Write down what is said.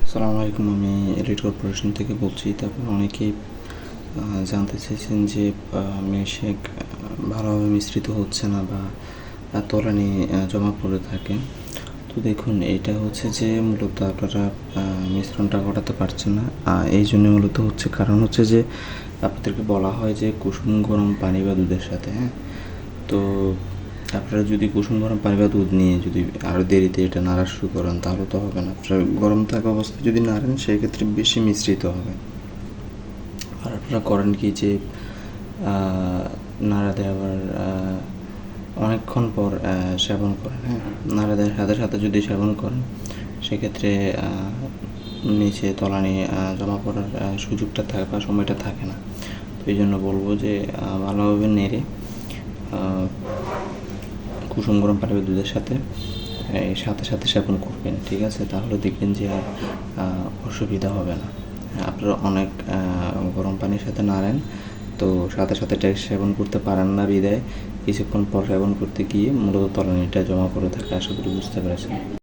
আসসালামু আলাইকুম। আমি এলিট কর্পোরেশন থেকে বলছি। তারপর অনেকেই জানতে চেয়েছেন যে মিল্কশেক ভালোভাবে মিশ্রিত হচ্ছে না বা তলানি জমা পড়ে থাকে। তো দেখুন, এটা হচ্ছে যে মূলত আপনারা মিশ্রণটা ঘটাতে পারছেন না। এই জন্য মূলত হচ্ছে কারণ হচ্ছে যে আপনাদেরকে বলা হয় যে কুসুম গরম পানি বা দুধের সাথে, হ্যাঁ, তো আপনারা যদি কুসুম গরম পানি বা দুধ নিয়ে যদি আরও দেরিতে এটা নাড়া শুরু করেন তাহলে তো হবে না। আপনারা গরম থাকা অবস্থায় যদি নাড়েন সেক্ষেত্রে বেশি মিশ্রিত হবে। আর আপনারা করেন কি যে নাড়া দেওয়ার অনেকক্ষণ পর সেবন করেন, হ্যাঁ, নাড়া দেওয়ার সাথে সাথে যদি সেবন করেন সেক্ষেত্রে নিচে তলানি জমা পড়ার সুযোগটা থাকে বা সময়টা থাকে না। তো এই জন্য বলবো যে ভালোভাবে নেড়ে কুসুম গরম পানি বা দুধের সাথে সাথে সাথে সেবন করবেন, ঠিক আছে? তাহলে দেখবেন যে আর অসুবিধা হবে না। আপনারা অনেক গরম পানির সাথে নাড়েন, তো সাথে সাথে এটা সেবন করতে পারেন না বিধায় কিছুক্ষণ পর সেবন করতে গিয়ে মূলত তলানিটা জমা পড়ে থাকে। আশা করি বুঝতে পেরেছেন।